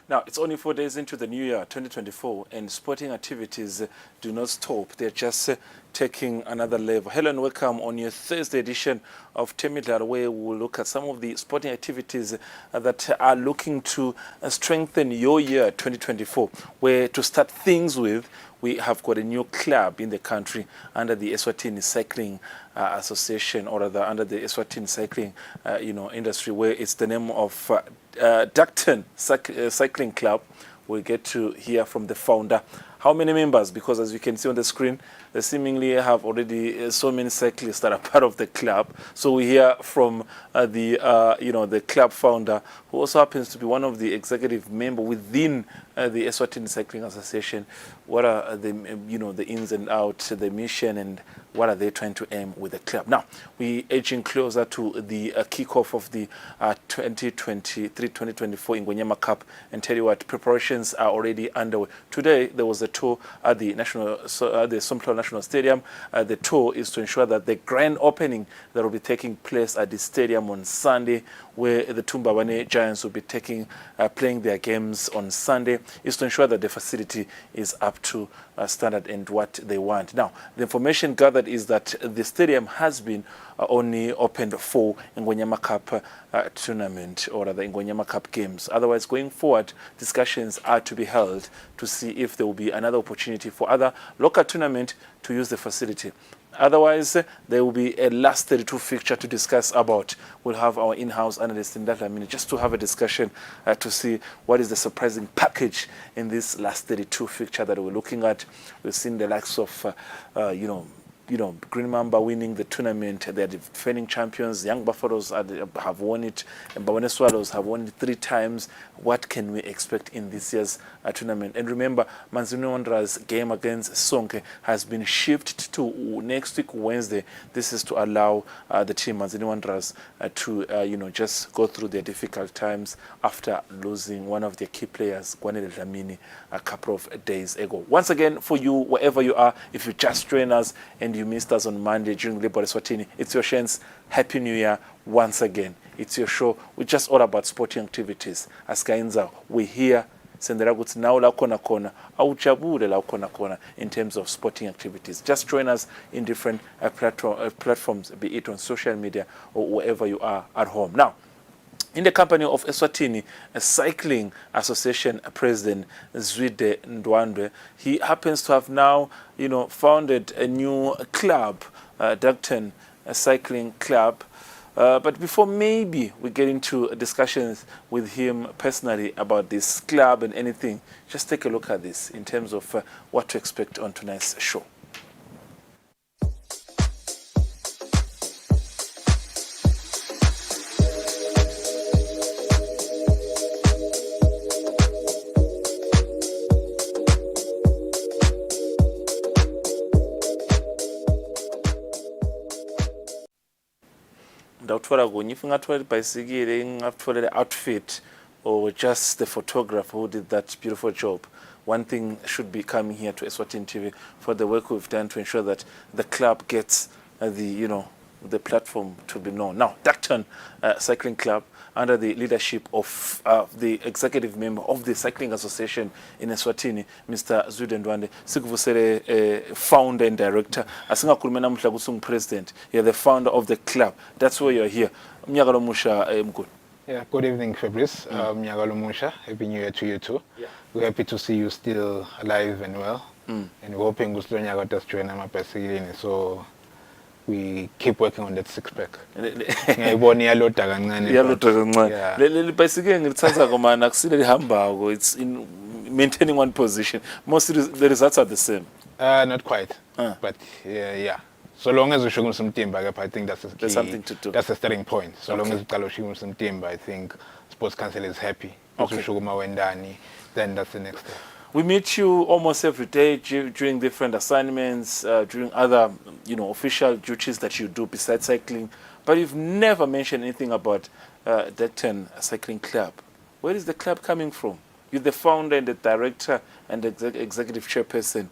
Now, it's only 4 days into the new year, 2024, and sporting activities do not stop. They're just taking another level. Hello and welcome on your Thursday edition of Temidlalo, where we'll look at some of the sporting activities that are looking to strengthen your year, 2024, where to start things with, we have got a new club in the country under the Eswatini Cycling Association, or rather under the Eswatini Cycling industry, where it's the name of Duckton Cycling Club. We'll get to hear from the founder. How many members? Because as you can see on the screen, they seemingly have already so many cyclists that are part of the club. So we hear from the club founder, who also happens to be one of the executive members within the Eswatini Cycling Association. What are the ins and outs, the mission, and what are they trying to aim with the club? Now, we're edging closer to the kickoff of the 2023-2024 Ingonyama Cup, and tell you what, preparations are already underway. Today, there was a tour at the Somtlo National Stadium. The tour is to ensure that the grand opening that will be taking place at the stadium on Sunday, where the Tumbabane Giants will be playing their games on Sunday, is to ensure that the facility is up to standard and what they want. Now, the information gathered is that the stadium has been only opened for Ingonyama Cup tournament, or rather Ingonyama Cup games. Otherwise, going forward, discussions are to be held to see if there will be another opportunity for other local tournament to use the facility. Otherwise, there will be a last 32 fixture to discuss about. We'll have our in-house analyst in that minute just to have a discussion to see what is the surprising package in this last 32 fixture that we're looking at. We've seen the likes of, Green Mamba winning the tournament. They're the defending champions. Young Buffaloes have won it, and Bawene Swallows have won it 3 times. What can we expect in this year's tournament? And remember, Manzini Wanderers' game against Sonke has been shifted to next week, Wednesday. This is to allow the team, Manzini Wanderers, to just go through their difficult times after losing one of their key players, Gwanele Dlamini, a couple of days ago. Once again, for you, wherever you are, if you just join us and you missed us on Monday during Labor Eswatini, it's your chance. Happy New Year once again. It's your show. We're just all about sporting activities. As Kainza, we're here. Sendera kuti now la kona kona, auchabule la kona kona in terms of sporting activities. Just join us in different platforms, be it on social media or wherever you are at home. Now, in the company of Eswatini, a cycling association president, Zwide Ndwandwe, he happens to have now, founded a new club, Duckton Cycling Club. But before maybe we get into discussions with him personally about this club and anything, just take a look at this in terms of what to expect on tonight's show. If you the outfit or just the photographer who did that beautiful job, one thing should be coming here to Eswatini TV for the work we've done to ensure that the club gets the platform to be known. Now, Duckton Cycling Club, under the leadership of the executive member of the Cycling Association in Eswatini, Mr. Zwide Ndwandwe, Sikuvusele, founder and director, Asinga Kulmena Mutlakusung president. You're the founder of the club. That's why you're here. Mnyagalo Musha Mkut. Yeah, good evening, Fabrice. Mnyagalo Musha. Happy New Year to you too. Yeah. We're happy to see you still alive and well. And we're hoping Guslo Nyagatas join our Pasigini. So we keep working on that six-pack. It's in maintaining one position. Most of the results are the same. Not quite, but yeah. So long as we show some timber, I think that's the key. There's something to do. That's the starting point. So long as we show some timber, I think Sports Council is happy. Okay. Then that's the next step. We meet you almost every day during different assignments, during other, official duties that you do besides cycling. But you've never mentioned anything about Duckton Cycling Club. Where is the club coming from? You're the founder and the director and the executive chairperson.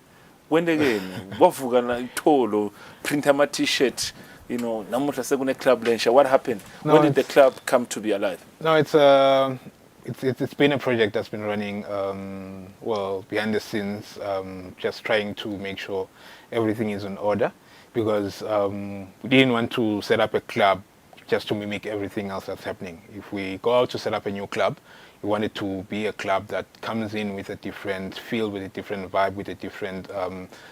When again, wavuga tolo, print a t-shirt, namuta segune club lensha. What happened? When did the club come to be alive? No, it's it's been a project that's been running well behind the scenes, just trying to make sure everything is in order, because we didn't want to set up a club just to mimic everything else that's happening. If we go out to set up a new club, we want it to be a club that comes in with a different feel, with a different vibe, with a different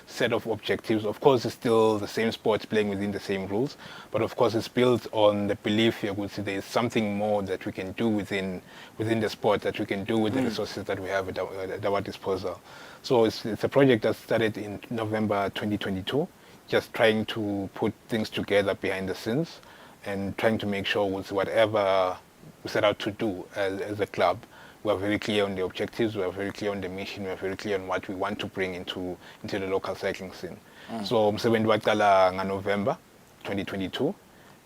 set of objectives. Of course, it's still the same sports playing within the same rules, but of course it's built on the belief here, would say there is something more that we can do within the sport, that we can do with the resources that we have at our disposal. So it's a project that started in November 2022, just trying to put things together behind the scenes and trying to make sure with whatever we set out to do as a club, we are very clear on the objectives, we are very clear on the mission, we are very clear on what we want to bring into the local cycling scene. So umsebenzi waqala November 2022,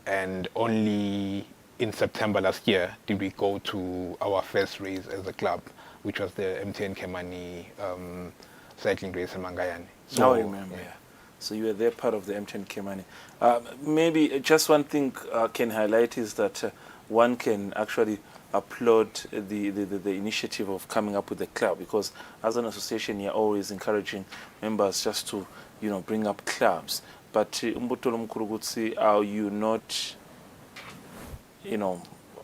and only in September last year did we go to our first race as a club, which was the MTN Kemani cycling race in Mangayane. So, I remember, yeah. So you were there part of the M10 Kemani. Maybe just one thing I can highlight is that one can actually applaud the initiative of coming up with the club, because as an association you're always encouraging members just to bring up clubs. But Umbutolo Mkurugutsi, are you not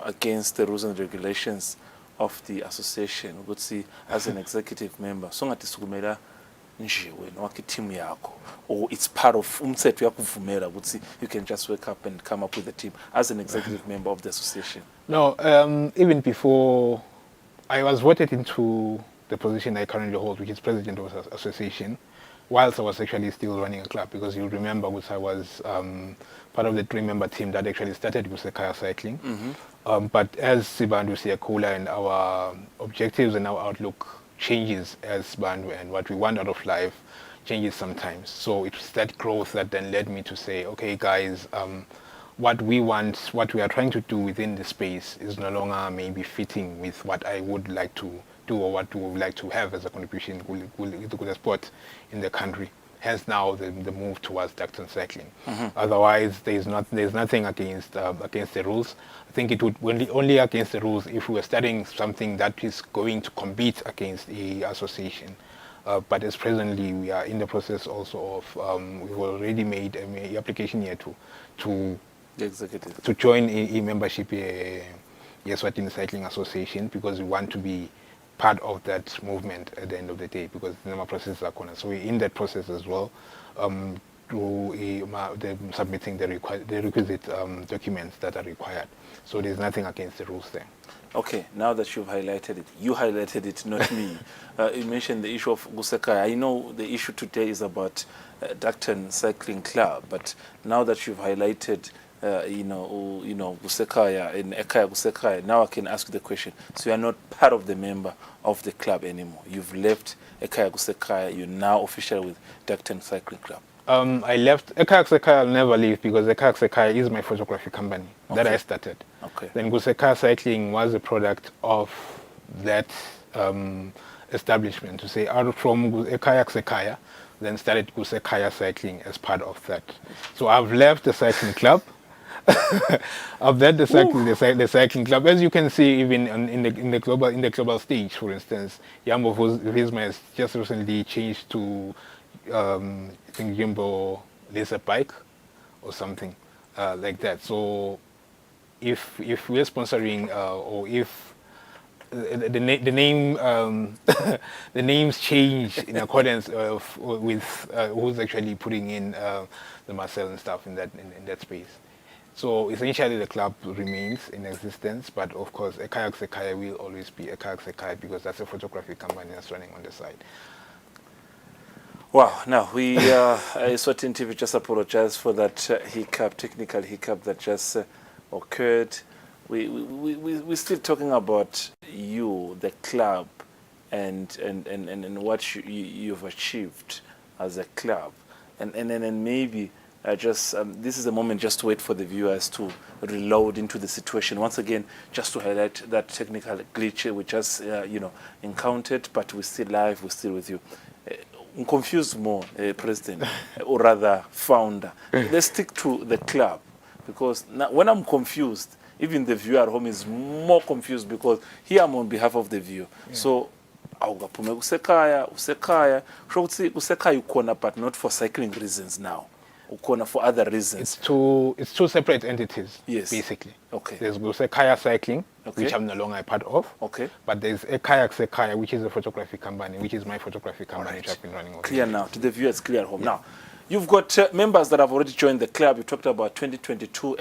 against the rules and regulations of the association? Ugutsi, as an executive member, songati sukumela nje wena wakhe team yakho, or it's part of umthetho yakuvumela ukuthi you can just wake up and come up with a team as an executive member of the association? No, even before I was voted into the position I currently hold, which is president of the association, whilst I was actually still running a club, because you remember which I was part of the 3-member team that actually started with the Kaya cycling. But as Sibandu Siakula, and our objectives and our outlook changes as Bandu, and what we want out of life changes sometimes. So it's that growth that then led me to say, okay guys, what we want, what we are trying to do within the space is no longer maybe fitting with what I would like to do, or what we would like to have as a contribution to the sport in the country. Hence now the move towards ducton cycling. Otherwise, there's nothing against the rules. I think it would only against the rules if we were starting something that is going to compete against the association. But as presently, we are in the process also of we've already made an application here to join a membership the Eswatini Cycling Association, because we want to be part of that movement at the end of the day, because the number processes are corner. So we're in that process as well, submitting the requisite documents that are required. So there's nothing against the rules there. Okay, now that you've highlighted it, you highlighted it, not me. You mentioned the issue of Gusekai. I know the issue today is about Ducton Cycling Club, but now that you've highlighted Gusekaya in Ekaya Gusekaya, now I can ask you the question. So you are not part of the member of the club anymore. You've left Ekaya Gusekaya. You're now official with Ducton Cycling Club. I left Ekaya Gusekaya. I'll never leave, because Ekaya Gusekaya is my photography company that I started. Okay. Then Gusekaya Cycling was a product of that establishment. To say, out from Ekaya Gusekaya, then started Gusekaya Cycling as part of that. So I've left the cycling club. I've led the cycling club, as you can see, even in the global stage. For instance, Yambo Visma has just recently changed to I think Jumbo Laser Bike or something like that. So if we're sponsoring or if the name the names change in accordance with who's actually putting in the Marcel and stuff in that space. So essentially the club remains in existence, but of course Ekaya Gusekaya will always be Ekaya Gusekaya, because that's a photography company that's running on the side. Wow, now we Eswatini TV just apologize for that technical hiccup that just occurred. We're still talking about you, the club, and what you've achieved as a club, and maybe this is a moment just to wait for the viewers to reload into the situation once again, just to highlight that technical glitch we just encountered, but we're still live, we're still with you. I'm confused more, President, or rather founder. Let's stick to the club, because now, when I'm confused, even the viewer at home is more confused because here I'm on behalf of the viewer. So awukaphume kusekhaya sho ukuthi kusekhaya ukhona but not for cycling reasons now. Ukhona for other reasons. It's two separate entities, Yes. basically. Okay. There's Sekaya Cycling, Okay. which I'm no longer a part of. Okay. But there's a Kayak Sekaya, which is a photography company, which is my photography company, Alright. which I've been running. Clear now. To the viewers, clear at home. Now, you've got members that have already joined the club. You talked about 2022,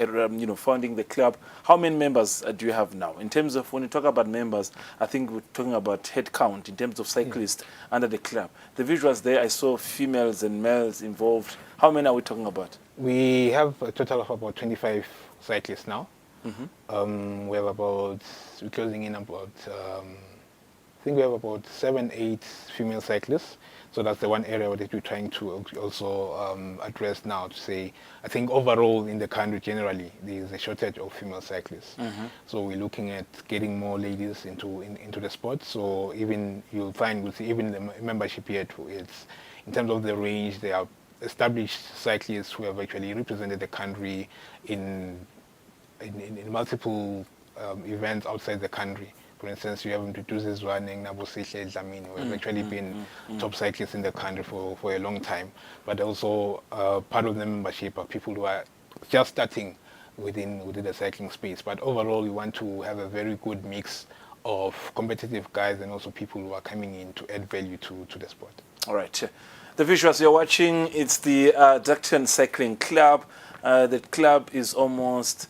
founding the club. How many members do you have now? In terms of, when you talk about members, I think we're talking about head count in terms of cyclists under the club. The visuals there, I saw females and males involved. How many are we talking about? We have a total of about 25 cyclists now. We have we're closing in about, I think we have about 7-8 female cyclists. So that's the one area that we're trying to also address now, to say, I think overall in the country generally, there is a shortage of female cyclists. So we're looking at getting more ladies into the sport. So even you'll find with even the membership here, it's in terms of the range, they are established cyclists who have actually represented the country in multiple events outside the country. For instance, you have introduced running, Nabosihle Dlamini, who have actually been top cyclists in the country for a long time. But also part of the membership are people who are just starting within the cycling space. But overall, we want to have a very good mix of competitive guys and also people who are coming in to add value to the sport. All right. The visuals you're watching, it's the Duckton Cycling Club. The club is almost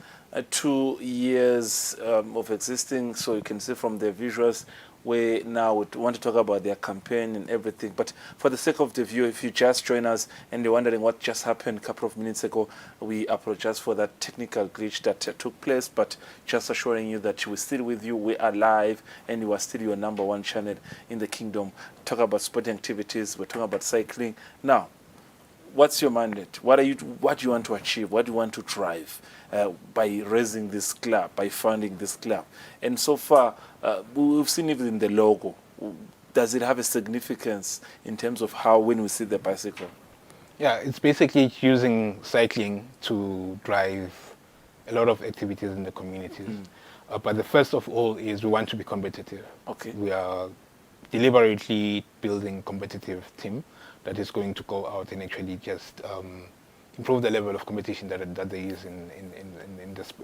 2 years of existing, so you can see from the visuals we now would want to talk about their campaign and everything. But for the sake of the viewer, if you just join us and you're wondering what just happened a couple of minutes ago, we apologize for that technical glitch that took place, but just assuring you that we're still with you, we are live, and you are still your #1 channel in the kingdom. Talk about sporting activities, we're talking about cycling. Now, what's your mandate? What do you want to achieve? What do you want to drive by raising this club, by funding this club? And so far, we've seen even in the logo. Does it have a significance in terms of how, when we see the bicycle? Yeah, it's basically using cycling to drive a lot of activities in the communities. But the first of all is we want to be competitive. Okay. We are deliberately building a competitive team that is going to go out and actually just improve the level of competition that there is in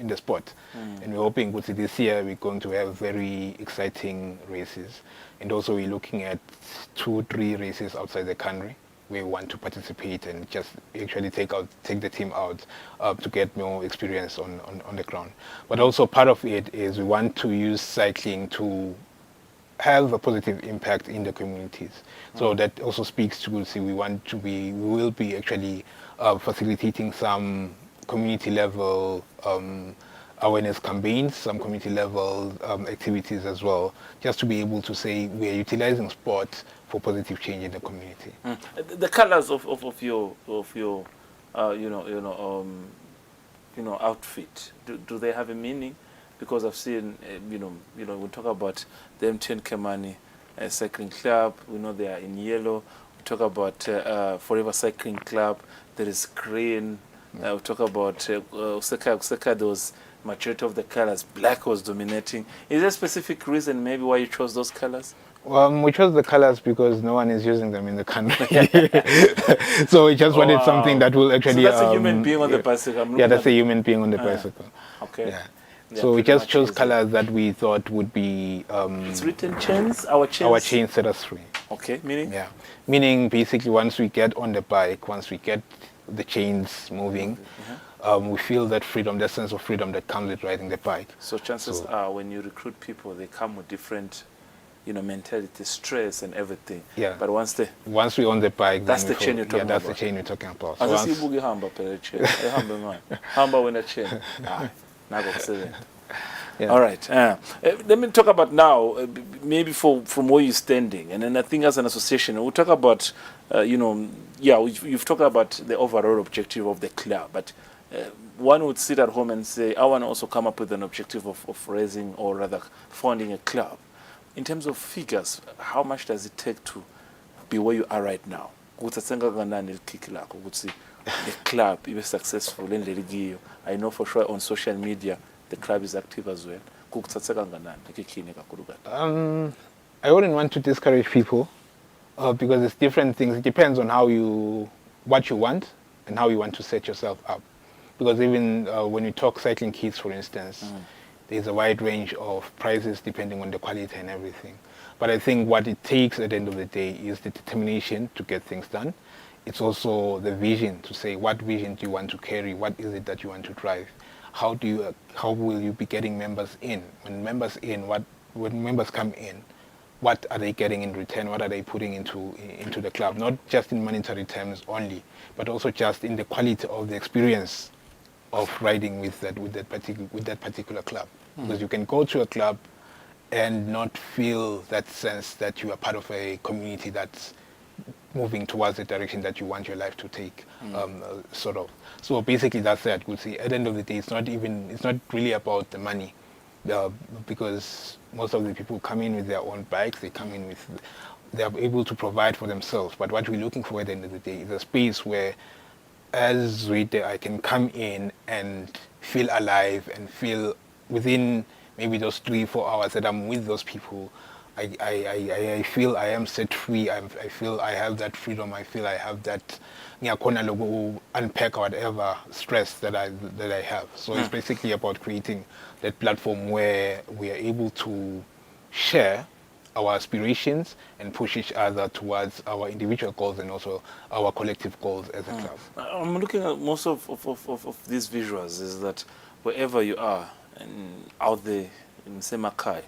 the sport. And we're hoping with this year we're going to have very exciting races. And also we're looking at 2-3 races outside the country. We want to participate and just actually take the team out to get more experience on the ground. But also part of it is we want to use cycling to have a positive impact in the communities. So that also speaks to, see, we will be actually facilitating some community level awareness campaigns, some community level activities as well, just to be able to say we are utilizing sport for positive change in the community. The colors of your outfit, do they have a meaning? Because I've seen, we talk about the MTN Kemani Cycling Club. We know they are in yellow. We talk about Forever Cycling Club. There is green. We talk about Useka. Those majority of the colors, black was dominating. Is there a specific reason maybe why you chose those colors? We chose the colors because no one is using them in the country. So we just wanted something that will actually... So that's a human being on the bicycle. Yeah, that's a human being on the bicycle. Okay. Yeah. So we just chose colors that we thought would be... it's written chains? Our chains? Our chains set us free. Okay, meaning? Yeah. Meaning basically once we get on the bike, once we get the chains moving, we feel that freedom, that sense of freedom that comes with riding the bike. So chances are when you recruit people, they come with different mentality, stress and everything. Yeah. But once we're on the bike, that's the chain you're talking about. Yeah, that's the chain we're talking about. So all right. Let me talk about now, maybe from where you're standing, and then I think as an association, we'll talk about, you've talked about the overall objective of the club, but one would sit at home and say, I want to also come up with an objective of raising, or rather founding a club. In terms of figures, how much does it take to be where you are right now? The club is successful. I know for sure on social media, the club is active as well. Kukutsatseka kanganani ekikini kakhulu kade? I wouldn't want to discourage people because it's different things. It depends on what you want and how you want to set yourself up. Because even when you talk cycling kits, for instance, there's a wide range of prices depending on the quality and everything. But I think what it takes at the end of the day is the determination to get things done. It's also the vision to say, what vision do you want to carry? What is it that you want to drive? How will you be getting members in? When members come in, what are they getting in return? What are they putting into the club? Not just in monetary terms only, but also just in the quality of the experience of riding with that particular club. Because you can go to a club and not feel that sense that you are part of a community that's moving towards the direction that you want your life to take, sort of. So basically, that's it. I would say at the end of the day, it's not really about the money, because most of the people come in with their own bikes. They are able to provide for themselves. But what we're looking for at the end of the day is a space where, as reader, I can come in and feel alive and feel within maybe those 3-4 hours that I'm with those people, I feel I am set free. I feel I have that freedom. I feel I have that unpack whatever stress that I have. So it's basically about creating that platform where we are able to share our aspirations and push each other towards our individual goals and also our collective goals as a club. I'm looking at most of these visuals is that wherever you are and out there in Semakai,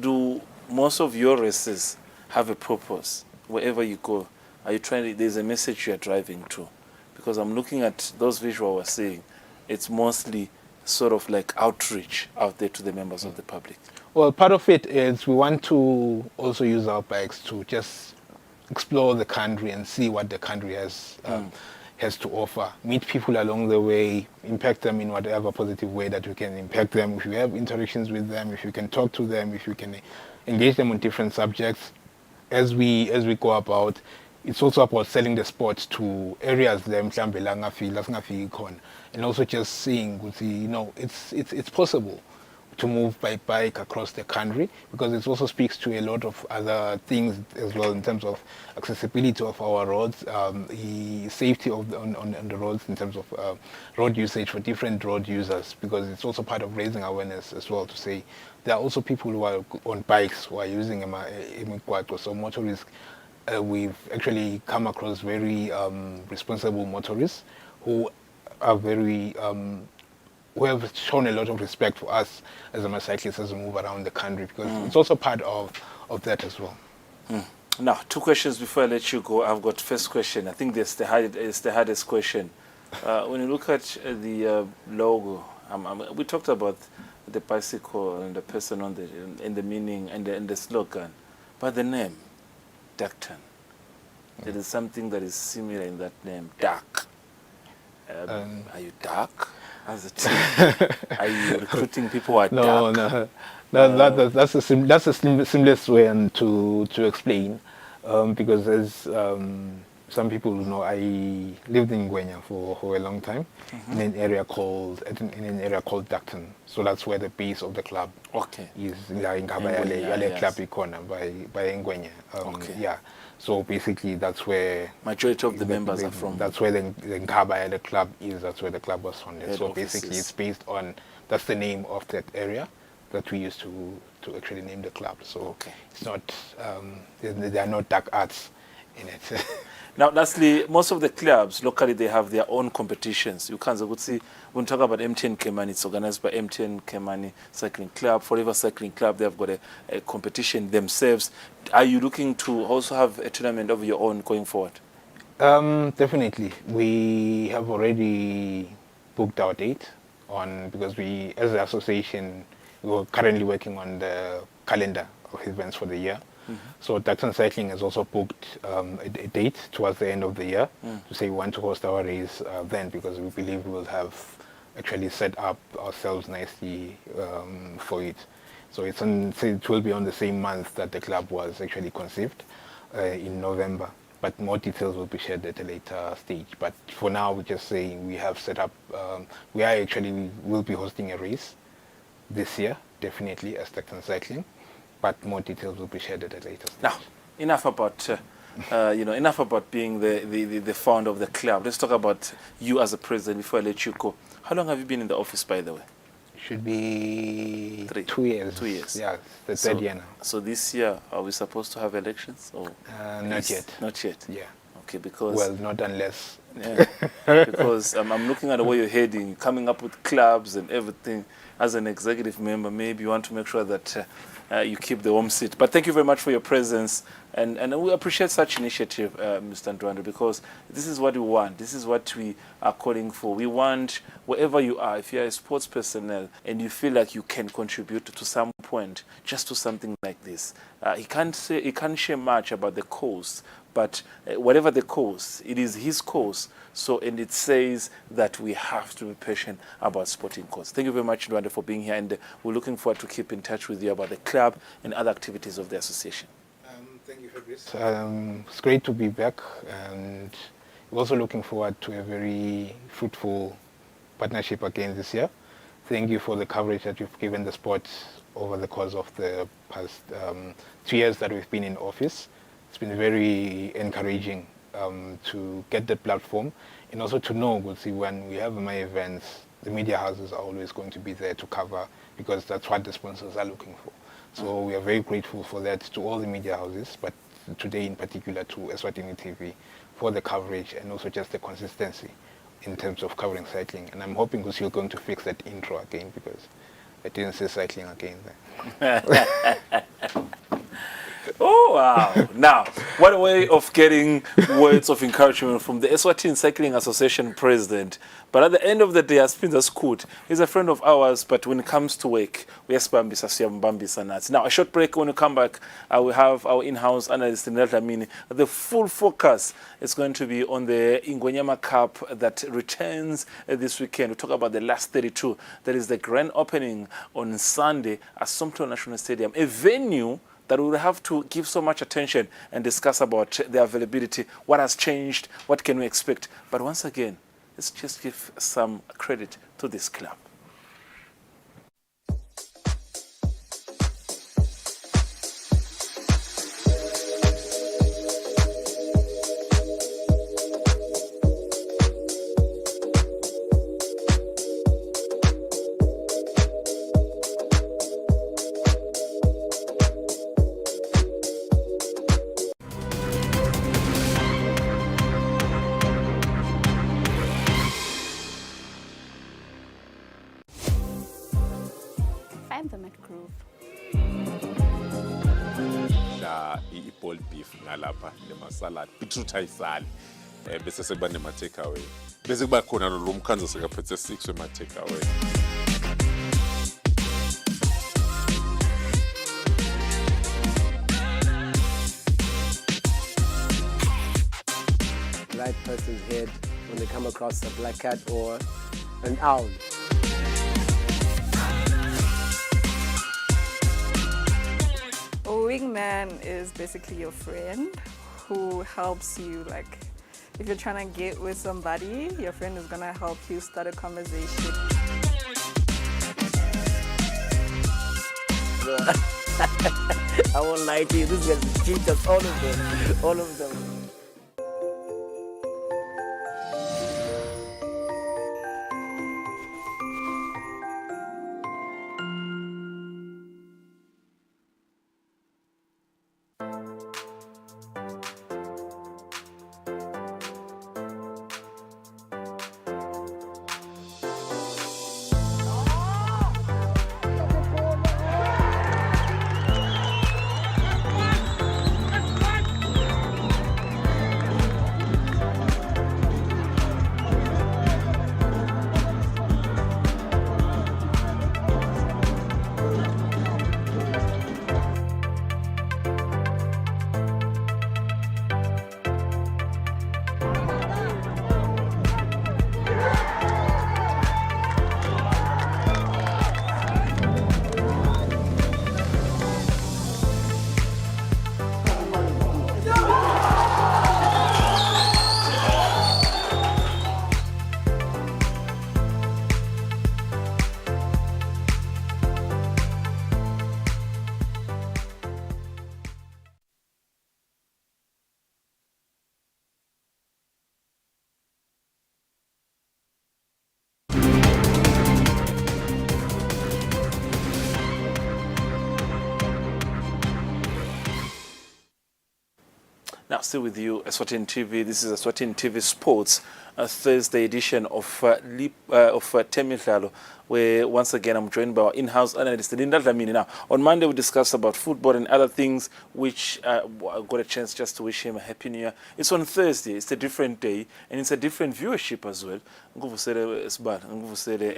do most of your races have a purpose? Wherever you go, are you there's a message you're driving to? Because I'm looking at those visuals we're seeing, it's mostly sort of like outreach out there to the members of the public. Well, part of it is we want to also use our bikes to just explore the country and see what the country has to offer. Meet people along the way, impact them in whatever positive way that we can impact them. If you have interactions with them, if you can talk to them, if you can engage them on different subjects, as we go about. It's also about selling the sport to areas and also just seeing, it's possible to move by bike across the country, because it also speaks to a lot of other things as well in terms of accessibility of our roads, the safety on the roads in terms of road usage for different road users, because it's also part of raising awareness as well, to say there are also people who are on bikes who are using imigwaqo, so motorists. We've actually come across very responsible motorists who are very who have shown a lot of respect for us as a cyclists as we move around the country, because it's also part of that as well. Now, 2 questions before I let you go. I've got first question. I think it's the hardest question. When you look at the logo, we talked about the bicycle and the person on the meaning and the slogan, but the name, Darkton. There is something that is similar in that name, dark. Are you dark as a team? Are you recruiting people who are dark? No. That's the simplest way to explain, because as some people know, I lived in Ngwenya for a long time in an area called Darkton. So that's where the base of the club is. Club by Ngwenya. Yeah. So basically, that's where majority of the members are from. That's where the Nkaba the club is. That's where the club was founded. So basically, it's based on, that's the name of that area that we used to actually name the club. So it's not, there are no dark arts in it. Now, lastly, most of the clubs locally, they have their own competitions. You can see, when we talk about MTN Kemani, it's organized by MTN Kemani Cycling Club, Forever Cycling Club. They've got a competition themselves. Are you looking to also have a tournament of your own going forward? Definitely. We have already booked our date because we, as an association, we're currently working on the calendar of events for the year. So Darkton Cycling has also booked a date towards the end of the year to say we want to host our race then, because we believe we will have actually set up ourselves nicely for it. So it will be on the same month that the club was actually conceived, in November. But more details will be shared at a later stage. But for now, we're just saying we have set up, we will be hosting a race this year, definitely, as Stockton Cycling, but more details will be shared at a later stage. Now, enough about enough about being the founder of the club. Let's talk about you as a president before I let you go. How long have you been in the office, by the way? Should be 2 years. 2 years. Yeah, the third year now. So this year, are we supposed to have elections? Or not yet. Not yet. Yeah. Okay, because well, not unless. Yeah, because I'm looking at the way you're heading, coming up with clubs and everything. As an executive member, maybe you want to make sure that you keep the home seat. But thank you very much for your presence, and we appreciate such initiative, Mr. Ndwandwe, because this is what we want. This is what we are calling for. We want, wherever you are, if you're a sports personnel and you feel like you can contribute to some point, just to something like this. He can't share much about the cause, but whatever the cause, it is his cause. So, and it says that we have to be patient about sporting cause. Thank you very much, Ndwandwe, for being here, and we're looking forward to keep in touch with you about the club and other activities of the association. Thank you, Fabrice. It's great to be back, and we're also looking forward to a very fruitful partnership again this year. Thank you for the coverage that you've given the sport over the course of the past 2 years that we've been in office. It's been very encouraging to get the platform, and also to know, we'll see, when we have my events, the media houses are always going to be there to cover, because that's what the sponsors are looking for. So we are very grateful for that, to all the media houses, but today in particular to Eswatini TV for the coverage and also just the consistency in terms of covering cycling. And I'm hoping because you're going to fix that intro again, because I didn't say cycling again there. Oh, wow. Now, what a way of getting words of encouragement from the Eswatini Cycling Association president. But at the end of the day, Aspinza Scoot is a friend of ours, but when it comes to work, we Bambisa Nats. Now, a short break. When we come back, we have our in-house analyst, Temidlalo. The full focus is going to be on the Ingwenyama Cup that returns this weekend. We talk about the last 32. That is the grand opening on Sunday at Somto National Stadium, a venue that we will have to give so much attention and discuss about the availability, what has changed, what can we expect. But once again, let's just give some credit to this club. i-ball beef ngalapha nema-salad beetroot ayisali bese sekuba nema-take away bese kuba khona lo mkhanza sekaphethe 6 wema-take away. Right person's head when they come across a black cat or an owl. A wingman is basically your friend who helps you, like, if you're trying to get with somebody, your friend is gonna help you start a conversation. I won't lie to you, this guy's cheaters, all of them. Now, still with you, Eswatini TV. This is Eswatini TV Sports, a Thursday edition of Temidlalo, where once again I'm joined by our in-house analyst, Linda Dlamini. Now, on Monday we discussed about football and other things, which I got a chance just to wish him a happy new year. It's on Thursday. It's a different day, and it's a different viewership as well.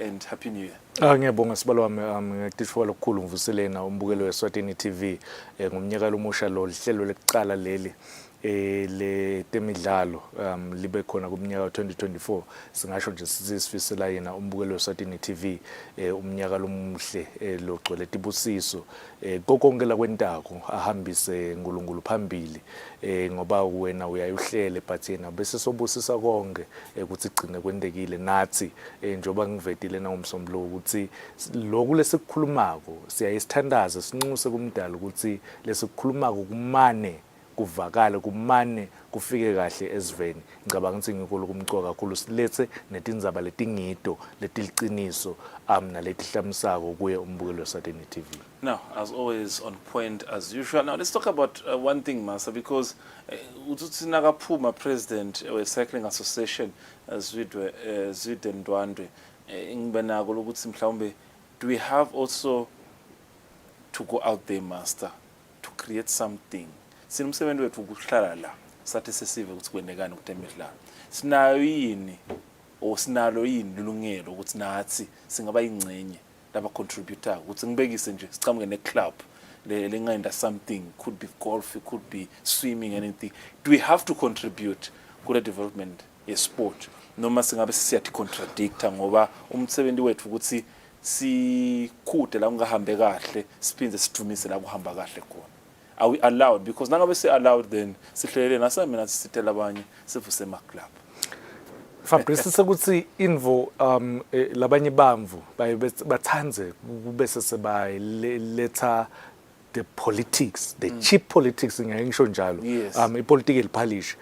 And happy new year. Ngiyabonga sibalo wami ngiyakuthisha lokukulu ngivuselena umbukelo weSwatini TV ngomnyaka lomusha lo lihlelo lokuqala leli le Temidlalo libe khona kumnyaka wa2024 singasho nje sisifisela yena umbukelo weSwatini TV umnyaka lomuhle logcwele tibusiso konke la kwentako ahambise uNkulunkulu phambili ngoba wena uyayihlele but yena bese sobusisa konke ukuthi igcine kwendekile nathi njoba ngivedile na umsombuluko ukuthi lokhu lesikukhulumako siyayisithandaza sinxuse kumdala ukuthi lesikukhulumako kumane kuvakala kumane kufike kahle eziveni ngicabanga ukuthi ngikho kumcoka kakhulu silethe netindzaba letingido letiliciniso naletihlamisako kuye umbukelo weSwatini TV. Now, as always, on point as usual. Now, let's talk about one thing, Master, because Utsutsinaga Puma, president of Cycling Association, Zwide Ndwandwe, do we have also to go out there, Master, to create something? Sinumsebenzi wethu ukuhlala la sathi sesive ukuthi kwendekani kuTemidlalo sinayo yini o sinalo yini lilungelo ukuthi nathi singaba ingcenye laba contributor ukuthi ngibekise nje sicamuke ne club lengayenda something, could be golf, it could be swimming, anything. Do we have to contribute to the development ye sport noma singabe siyathi contradicta ngoba umsebenzi wethu ukuthi sikhude la ungahambe kahle siphinze sidumise la kuhamba kahle khona? Are we allowed? Because nangabe si allowed, then sihlelele nasamina sithela abanye sivuse ma club. Fabrice sekuthi invo labanye bamvu bathanze bese sebayiletha the politics, the cheap politics ngisho njalo. Ipolitiki eliphalisha.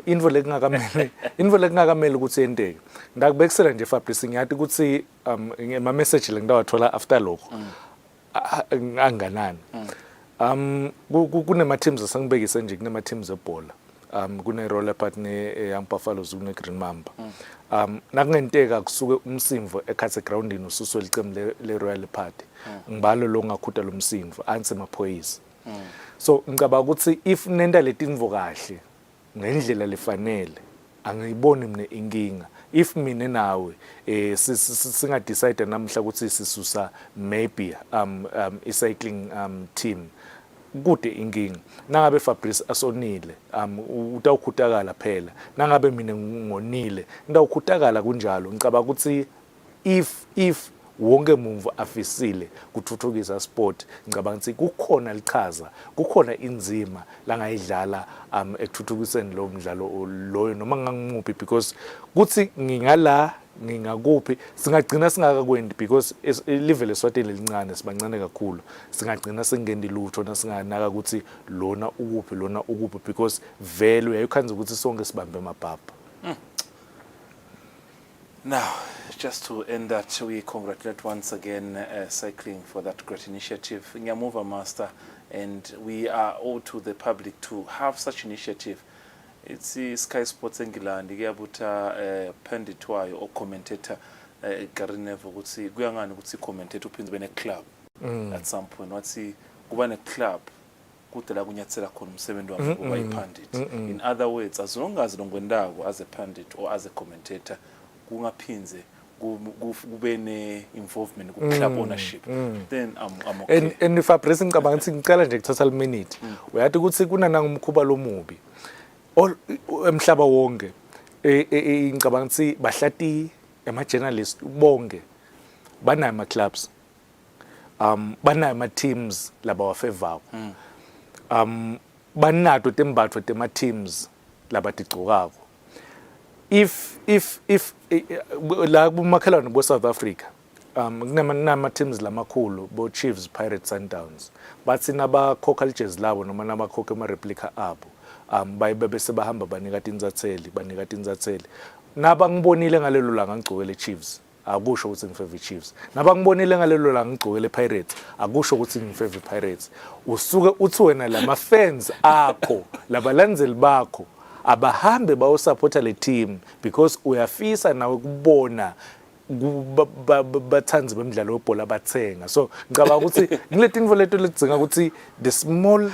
Invo lekungakamele ukuthi yendeke. Ndakubekisela nje Fabrice ngiyathi ukuthi ama message lengidawathola after lokho anganani. Kunema teams asangibekise nje kunema teams ebhola kune roller partner Young Buffaloes kune Green Mamba nakungenteka kusuke umsimvo ekhathe groundini ususwe licembu le Royal Party ngibalo lo ngakhuta lo msimvo anse maphoyisa so ngicabanga ukuthi if nenda letinvo kahle ngendlela lefanele angiyiboni mina inkinga if mina nawe singa decide namhla ukuthi sisusa maybe cycling team kude inkinga nangabe Fabrice asonile utawukhutakala phela nangabe mina ngonile ngidawukhutakala kunjalo ngicabanga ukuthi if wonke muntu afisile kuthuthukisa sport ngicabanga ukuthi kukhona lichaza kukhona inzima la ngayidlala ekuthuthukiseni lo mdlalo loyo noma ngangimuphi because kuthi ngingala ngingakuphi singagcina singakakwendi because level eSwatini elincane sibancane kakhulu singagcina singendi lutho nasinganaka ukuthi lona ukuphi because vele uyayikhanza ukuthi sonke sibambe mabhapha. Now, just to end that, we congratulate once again cycling for that great initiative. Nyamuva Master, and we are owed to the public to have such initiative. It's Sky Sports England, Giabuta Penditwayo or commentator Garinevo would see Guyangan would see commentator to a club at some point. What's he go a club? In other words, as long as Longwendago as a pundit or as a commentator, Gungapinze, Gubene involvement, club ownership, then I'm okay. And if I present about challenge total minute, we had to go see Gunanang Kubalo movie. All emhlaba wonke ngicabanga ukuthi bahlati ama journalists bonke banayo ama clubs banayo ama teams laba wafavor banato tembatho tema teams laba tigcokako if la kumakhelwane bo South Africa kunama teams lamakhulu bo Chiefs, Pirates, Sundowns bathi naba colleges labo noma naba khokhe ama replica abo bayibese bahamba banika tinzatheli naba ngibonile ngalelo langa ngicokele Chiefs akusho ukuthi ngifavor Chiefs. Nabangibonile ngalelo la ngigcokele Pirates, akusho ukuthi ngifavor Pirates. Usuke uthi wena lama fans akho, labalandeli bakho abahambe bayosupporta le team because uyafisa nawe kubona bathanzi bemidlalo webhola bathenga. So ngicabanga ukuthi ngiletinfo leto lidzinga ukuthi the small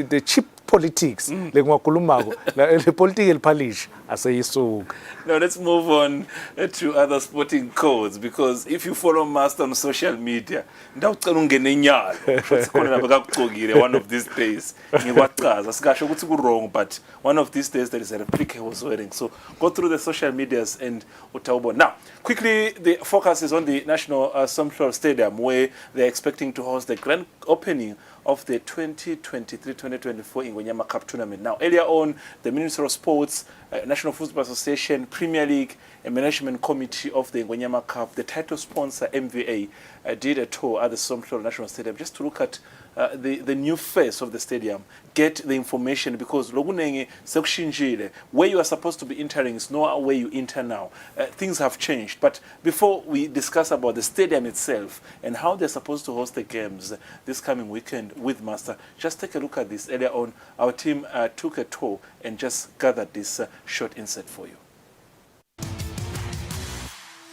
the cheap politics lengiwakhulumako le political eliphalisha aseyisuka. Now let's move on to other sporting codes, because if you follow Master on social media, ndawucela ungene enyalo futhi khona lapha kakugcokile one of these days ngikwachaza sikasho ukuthi ku wrong, but one of these days there is a replica he was wearing. So go through the social medias and utawubona. Now quickly, the focus is on the National Somhlolo Stadium, where they're expecting to host the grand opening of the 2023-2024 Ingonyama Cup tournament. Now, earlier on, the Minister of Sports, National Football Association, Premier League, and Management Committee of the Ingonyama Cup, the title sponsor, MVA, did a tour at the Somhlolo National Stadium just to look at the new face of the stadium, get the information, because lokunenge sekushinjile, where you are supposed to be entering is not where you enter now. Things have changed. But before we discuss about the stadium itself and how they're supposed to host the games this coming weekend with Master, just take a look at this. Earlier on, our team took a tour and just gathered this short insert for you.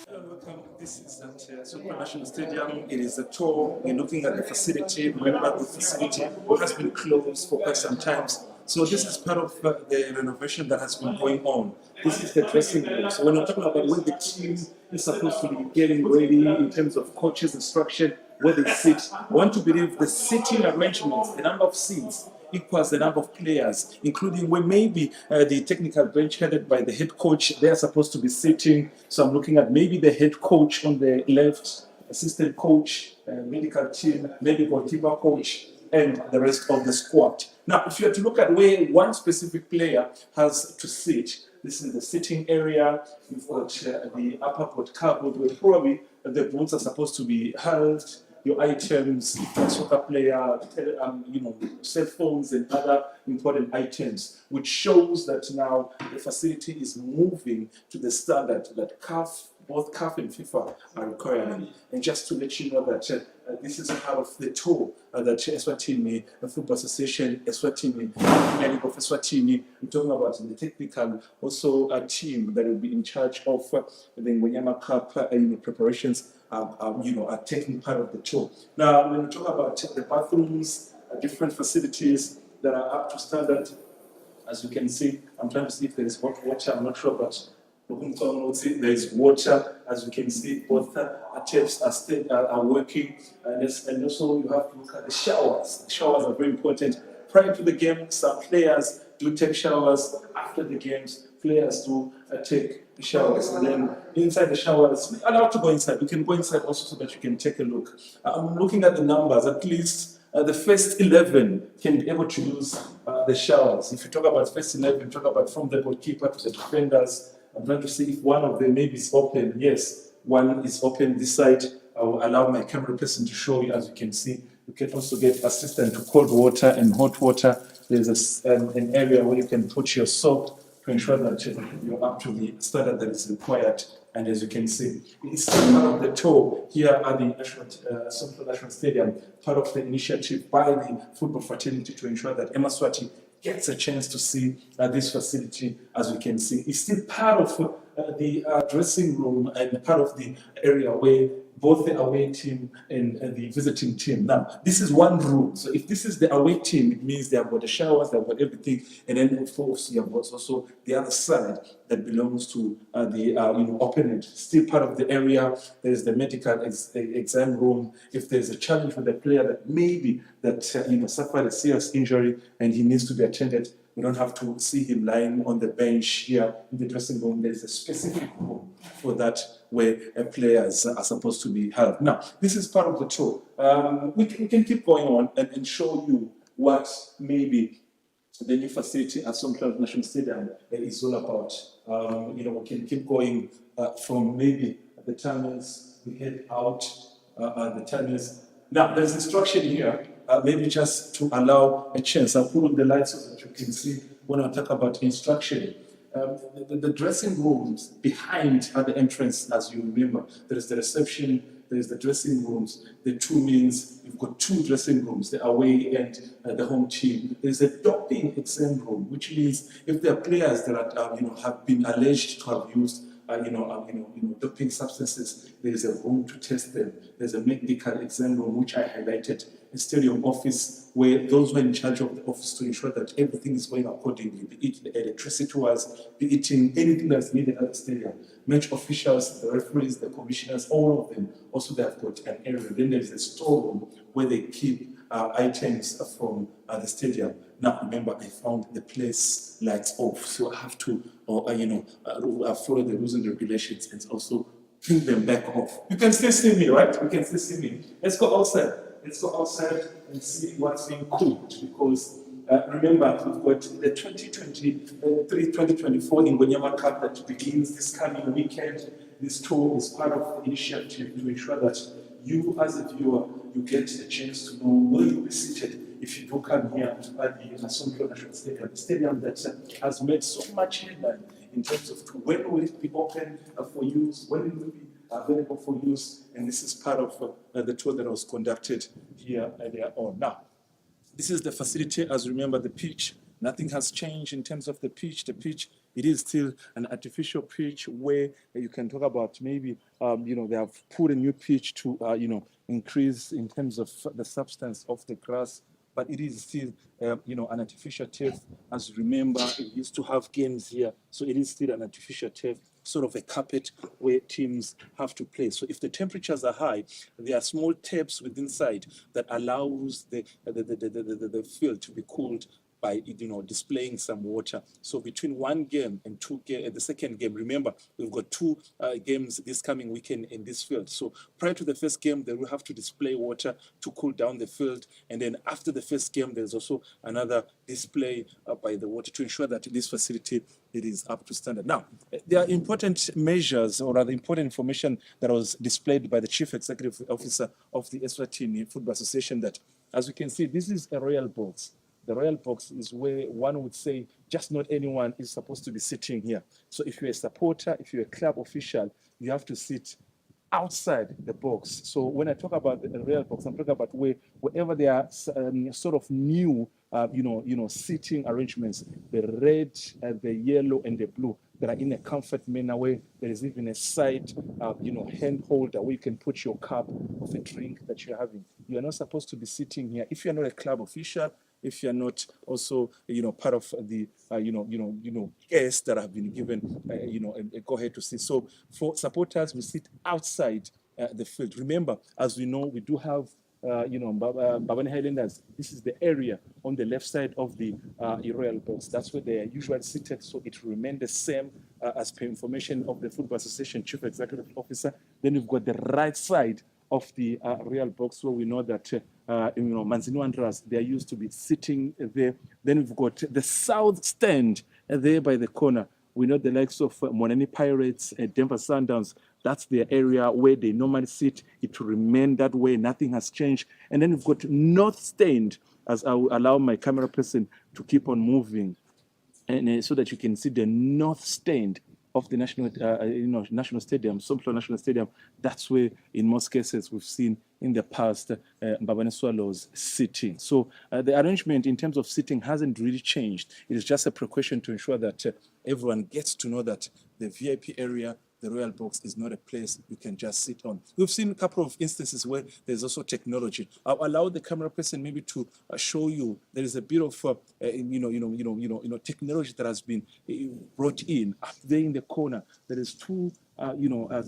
Welcome. This is at Super National Stadium. It is a tour. We're looking at the facility. Remember, the facility has been closed for quite some time. So this is part of the renovation that has been going on. This is the dressing room. So when we're talking about where the team is supposed to be getting ready in terms of coaches' instruction, where they sit, I want to believe the seating arrangements, the number of seats, equals the number of players, including where maybe the technical bench headed by the head coach, they're supposed to be sitting. So I'm looking at maybe the head coach on the left, assistant coach, medical team, maybe goalkeeper coach, and the rest of the squad. Now, if you have to look at where one specific player has to sit, this is the sitting area. You've got the upper court cupboard where probably the boots are supposed to be held, your items, if you're a soccer player, cell phones and other important items, which shows that now the facility is moving to the standard that both CAF and FIFA are requiring. And just to let you know that this is part of the tour that Eswatini Football Association, Eswatini, Premier League of Eswatini, we're talking about the technical, also a team that will be in charge of the Ngonyama Cup preparations, are taking part of the tour. Now, when we talk about the bathrooms, different facilities that are up to standard, as you can see, I'm trying to see if there is hot water, I'm not sure, but there is water. As you can see, both taps are working, and also you have to look at the showers. The showers are very important. Prior to the game, some players do take showers. After the games, players do take showers, and then inside the showers, we're allowed to go inside. We can go inside also so that you can take a look. I'm looking at the numbers. At least the first 11 can be able to use the showers. If you talk about first 11, talk about from the goalkeeper to the defenders. I'm trying to see if one of them maybe is open. Yes, one is open this side. I will allow my camera person to show you. As you can see, you can also get assistance to cold water and hot water. There's an area where you can put your soap to ensure that you're up to the standard that is required. And as you can see, it's part of the tour here at the Somhlolo National Stadium, part of the initiative by the football fraternity to ensure that Eswatini gets a chance to see this facility. As we can see, it's still part of the dressing room and part of the area where both the away team and the visiting team. Now, this is one room. So if this is the away team, it means they have got the showers, they have got everything. And then, of course, you have got also the other side that belongs to the opponent. Still part of the area. There's the medical exam room. If there's a challenge with a player that maybe suffered a serious injury and he needs to be attended, we don't have to see him lying on the bench here in the dressing room. There's a specific room for that where players are supposed to be held. Now, this is part of the tour. We can keep going on and show you what maybe the new facility at Somhlolo National Stadium is all about. We can keep going from maybe the tunnels, we head out the tunnels. Now, there's instruction here. Maybe just to allow a chance, I'll put on the lights so that you can see when I talk about instruction. The dressing rooms behind at the entrance, as you remember, there is the reception, there is the dressing rooms. The two means you've got two dressing rooms, the away and the home team. There is a doping exam room, which means if there are players that are, have been alleged to have used doping substances, there is a room to test them. There's a medical exam room, which I highlighted, a stadium office where those who are in charge of the office to ensure that everything is going accordingly, be it the electricity was, be it in anything that's needed at the stadium. Match officials, the referees, the commissioners, all of them, also they have got an area. Then there is a storeroom where they keep items from the stadium. Now, remember, I found the place lights off, so I have to, follow the rules and regulations and also bring them back off. You can still see me, right? You can still see me. Let's go outside. Let's go outside and see what's being cooked, because remember, we've got the 2023-2024 Ingonyama Cup that begins this coming weekend. This tour is part of the initiative to ensure that you, as a viewer, you get a chance to know where you'll be seated if you do come here at the National Stadium, the stadium that has made so much headline in terms of when will it be open for use, when it will be available for use, and this is part of the tour that was conducted here earlier on. Now, this is the facility. As remember, the pitch, nothing has changed in terms of the pitch. The pitch, it is still an artificial pitch where you can talk about maybe, they have put a new pitch to, increase in terms of the substance of the grass, but it is still, an artificial turf. As you remember, it used to have games here, so it is still an artificial turf, sort of a carpet where teams have to play. So if the temperatures are high, there are small taps within inside that allows the field to be cooled by displaying some water. So between one game and the second game, remember we've got two games this coming weekend in this field. So prior to the first game, they will have to display water to cool down the field, and then after the first game, there's also another display by the water to ensure that this facility it is up to standard. Now, there are important measures or rather important information that was displayed by the Chief Executive Officer of the Eswatini Football Association. That, as you can see, this is a royal box. The royal box is where one would say just not anyone is supposed to be sitting here. So if you're a supporter, if you're a club official, you have to sit outside the box. So when I talk about the royal box, I'm talking about wherever there are sort of new, seating arrangements, the red, the yellow, and the blue that are in a comfort manner where there is even a side, hand holder where you can put your cup of a drink that you're having. You are not supposed to be sitting here if you're not a club official. If you're not also, part of the, guests that have been given, a go ahead to sit. So for supporters, we sit outside the field. Remember, as we know, we do have, Mbabane Highlanders. This is the area on the left side of the royal box. That's where they are usually seated. So it will remain the same as per information of the Football Association Chief Executive Officer. Then we've got the right side of the royal box where we know that Manzini Wanderers, they are used to be sitting there. Then we've got the south stand there by the corner. We know the likes of Monani Pirates, Denver Sundowns. That's their area where they normally sit. It will remain that way. Nothing has changed. And then we've got north stand, as I will allow my camera person to keep on moving, and so that you can see the north stand of the national stadium, Somplo National Stadium. That's where, in most cases, we've seen in the past Mbabane Swallows sitting. So the arrangement in terms of sitting hasn't really changed. It is just a precaution to ensure that everyone gets to know that the VIP area, the royal box, is not a place you can just sit on. We've seen a couple of instances where there's also technology. I'll allow the camera person maybe to show you. There is a bit of technology that has been brought in. Up there in the corner, there is two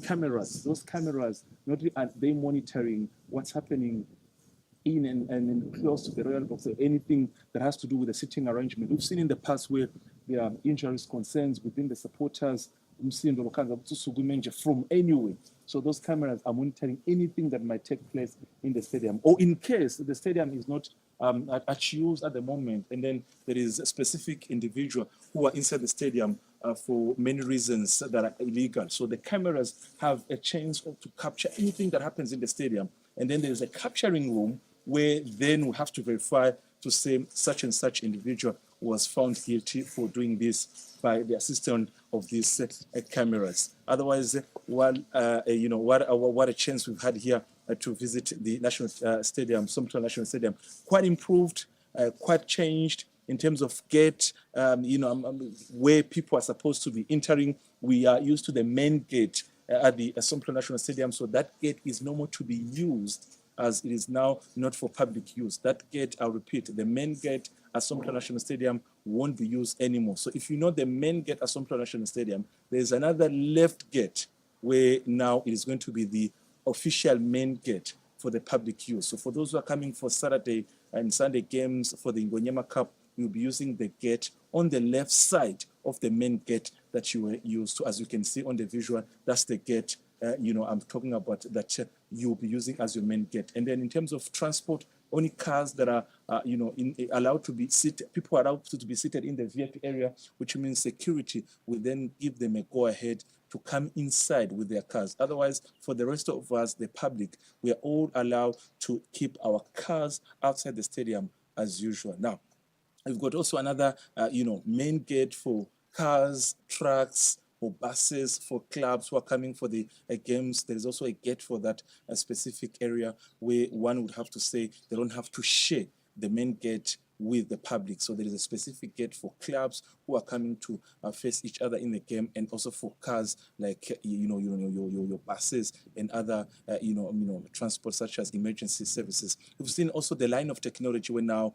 cameras. Those cameras, not only are they monitoring what's happening in and close to the royal box, or anything that has to do with the sitting arrangement. We've seen in the past where there are injuries, concerns within the supporters from anywhere. So those cameras are monitoring anything that might take place in the stadium, or in case the stadium is not at use at the moment, and then there is a specific individual who are inside the stadium for many reasons that are illegal. So the cameras have a chance to capture anything that happens in the stadium, and then there's a capturing room where then we have to verify to say such and such individual was found guilty for doing this by the assistance of these cameras. Otherwise, what a chance we've had here to visit the national stadium, Somtlo National Stadium. Quite improved, quite changed in terms of gate, where people are supposed to be entering. We are used to the main gate at the Somtlo National Stadium, so that gate is no more to be used, as it is now not for public use. That gate, I'll repeat, the main gate at Somtlo National Stadium won't be used anymore. So if you know the main gate at Somtlo National Stadium, there's another left gate where now it is going to be the official main gate for the public use. So for those who are coming for Saturday and Sunday games for the Ngonyama Cup, you'll be using the gate on the left side of the main gate that you were used to. As you can see on the visual, that's the gate I'm talking about, that you'll be using as your main gate. And then in terms of transport, only cars that are allowed to be seated, people are allowed to be seated in the VIP area, which means security will then give them a go-ahead to come inside with their cars. Otherwise, for the rest of us, the public, we are all allowed to keep our cars outside the stadium as usual. Now, we've got also another, main gate for cars, trucks, or buses, for clubs who are coming for the games. There is also a gate for that specific area where one would have to say they don't have to share the main gate with the public. So there is a specific gate for clubs who are coming to face each other in the game, and also for cars like your buses and other transport such as emergency services. We've seen also the line of technology where now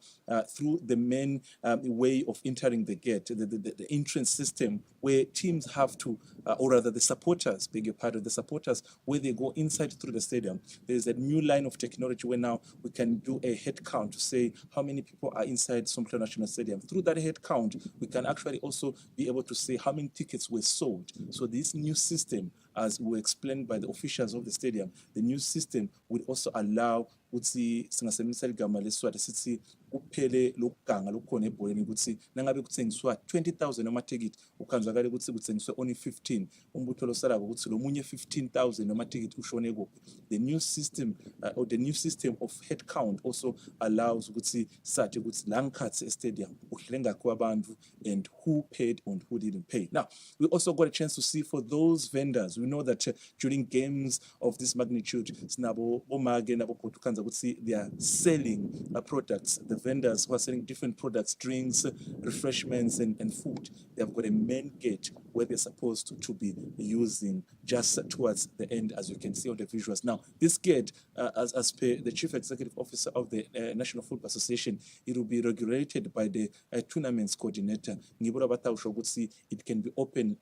through the main way of entering the gate, the entrance system, where teams have to, or rather the supporters, beg your pardon, the supporters, where they go inside through the stadium. There's a new line of technology where now we can do a head count to say how many people are inside Somtlo National Stadium. Through that head count, we can actually also be able to say how many tickets were sold. So this new system, as were explained by the officials of the stadium, the new system would also allow ukuthi singasebenzisa igama lesiswati sithi kuphele lokuganga lokukhona ebholeni ukuthi nangabe kuthengiswa 20,000 amatikiti ukhanzakala ukuthi kuthengiswe only 15, umbutho losalako ukuthi lo munye 15,000 amatikiti ushone kuphi. The new system or the new system of head count also allows ukuthi sathi ukuthi la ngikhathi stadium uhlenga kwabantu and who paid and who didn't pay. Now, we also got a chance to see for those vendors. We know that during games of this magnitude, they are selling products. The vendors who are selling different products, drinks, refreshments, and food, they've got a main gate where they're supposed to be using just towards the end, as you can see on the visuals. Now, this gate, as per the Chief Executive Officer of the National Football Association, it will be regulated by the tournaments coordinator. It can be open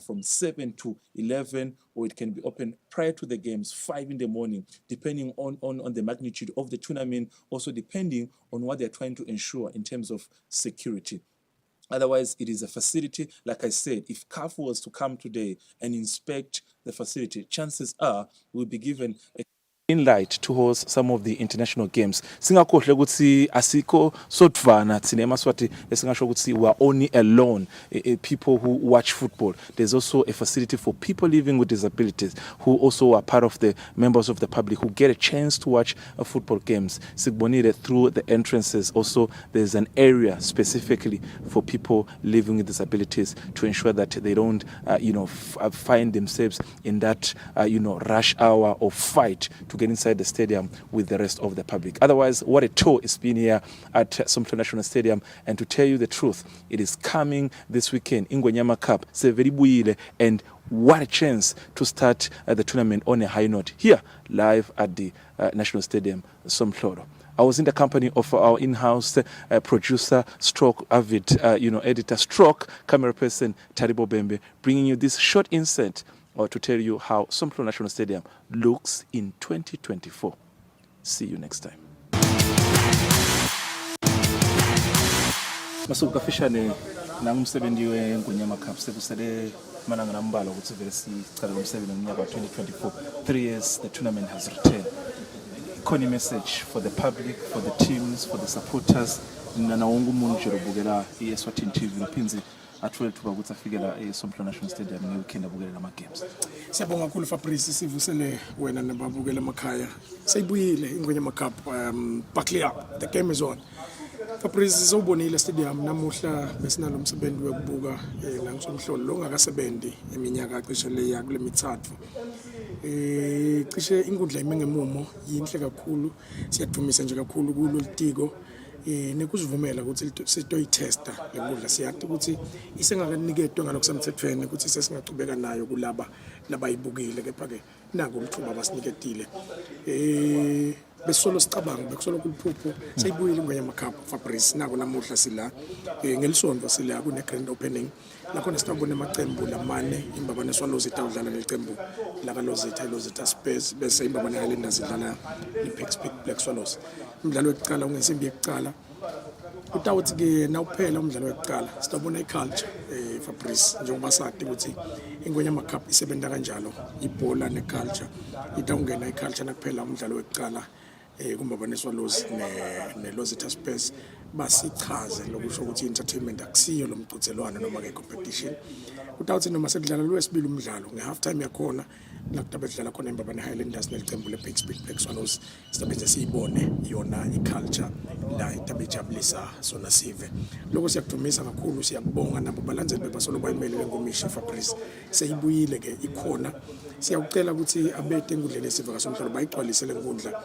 from 7 to 11, or it can be open prior to the games, 5 in the morning, depending on the magnitude of the tournament, also depending on what they're trying to ensure in terms of security. Otherwise, it is a facility. Like I said, if CAF was to come today and inspect the facility, chances are we'll be given a green light to host some of the international games. Singakhohle ukuthi asiko sodvana thina eMaswati esingasho ukuthi we are only alone people who watch football. There's also a facility for people living with disabilities who also are part of the members of the public who get a chance to watch football games. Sigbonile through the entrances. Also, there's an area specifically for people living with disabilities to ensure that they don't find themselves in that rush hour or fight to get inside the stadium with the rest of the public. Otherwise, what a tour it's been here at Somtlo National Stadium. And to tell you the truth, it is coming this weekend, Ngonyama Cup. And what a chance to start the tournament on a high note here, live at the National Stadium, Somtlo. I was in the company of our in-house producer, stroke avid, editor, stroke camera person, Taribo Bembe, bringing you this short insert to tell you how Somtlo National Stadium looks in 2024. See you next time. Masuka fishane nangumsebenzi weNgonyama Cup sekusele malanga nambala ukuthi vele siqale umsebenzi ngonyaka 2024. 3 years the tournament has returned. Khona message for the public, for the teams, for the supporters, nana wonke umuntu nje obukela iEswatini TV ngiphinzi athuwe thuba ukuthi afikela eSomtlo National Stadium ngeweekend abukele lama games. Siyabonga kakhulu Fabrice, sivusele wena nababukela emakhaya. Seyibuyile iNgonyama Cup, buckle up, the game is on. Fabrice sewubonile stadium namuhla besinalo umsebenzi wokubuka la ngisomhlolo lo ngakasebenzi eminyaka cishe leya kule mithathu. Cishe inkundla imengemumo yinhle kakhulu siyadumisa nje kakhulu kulo litiko nekusivumela ukuthi sitoyitesta le nkundla siyathi ukuthi isengakanikedwe ngalokusemthethweni ukuthi sesingaqhubeka nayo kulaba labayibukile kepha ke nako umthuba abasinikedile besolo sicabanga bekusolo kuliphupho seyibuyile ingwenya makhapha Fabrice nako namuhla sila ngelisonto sila kune grand opening lapho nesitawubona amaqembu lamane imbabane Swallows itawudlala neqembu la Lozitha Space bese imbabane Highlanders idlala iPick Black Swallows umdlalo wokuqala ungesimbi yokuqala utawuthi ke nawuphela umdlalo wokuqala sitawubona iculture Fabrice njengoba sathi ukuthi ingwenya makhapha isebenza kanjalo ibhola neculture itawungena iculture nakuphela umdlalo wokuqala kumbabane Swallows neLozitha Space basichaze lokusho ukuthi entertainment akusiyo lo mqhudelwano noma ke competition utawuthi noma sekudlala lwesibili umdlalo ngehalf time yakhona nakutabe dlala khona imbabane Highlanders nelicembu lePick Black Swallows sisebenze siyibone yona iculture la itabejabulisa sona sive lokho siyakudumisa kakhulu siyakubonga nabo balandzeli bebasolo bayimele lengomishi Fabrice seyibuyile ke ikhona siyawucela ukuthi abete enkundleni esivaka somhlolo bayigcwalise lenkundla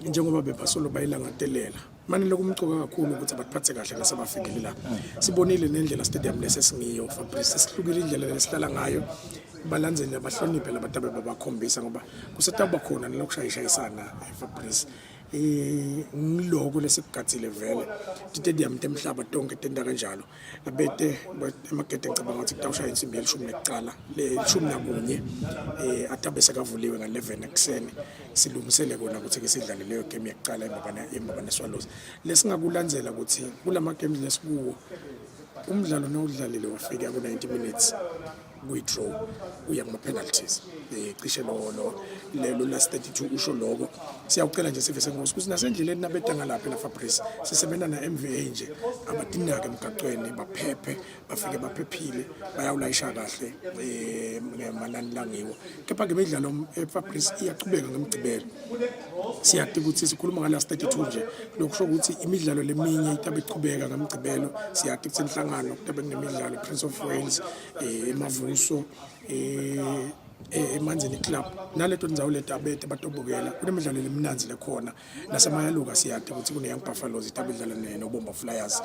njengoba bebasolo bayilangadelela manje lokumcoka kakhulu ukuthi abathathe kahle nasebafike la sibonile nendlela stadium lesesingiyo Fabrice sihlukile indlela lesihlala ngayo balandzeli abahloniphe labatabe babakhombisa ngoba kusetaba khona nelokushayisana Fabrice ngiloko lesikugatsile vele stadium temhlaba tonke tenda kanjalo labete emagede ngicabanga ukuthi kutawushaya insimbi yelishumi nekuqala leshumi nakunye atabe sekavuliwe nga11 ekseni silungisele kona ukuthi ke sidlale leyo game yokuqala imbabane Swallows lesingakulandzela ukuthi kulama games lesikuwo umdlalo nowudlalile wafika ku 90 minutes kuyi-draw uya kuma-penalties cishe lo last 32 usho lokho siyawucela nje sive sengosi ukuthi nasendleleni nabedanga lapha la Fabrice sisebenza na-MVA nje abadinake emgaqweni baphephe bafike baphephile bayawulayisha kahle ngamanani langiwo kepha ke imidlalo Fabrice iyachubeka ngemgcibelo siyathi ukuthi sikhuluma ngalast 32 nje lokusho ukuthi imidlalo leminye itabe ichubeka ngemgcibelo siyathi ukuthi inhlangano kutabe kunemidlalo Prince of Wales emavuso emanzini club naleto ndzawo leta abete batobukela kunemidlalo lemnanzi lekhona nasemayaluka siyathi ukuthi kune Young Buffaloes itabidlala noBomba Flyers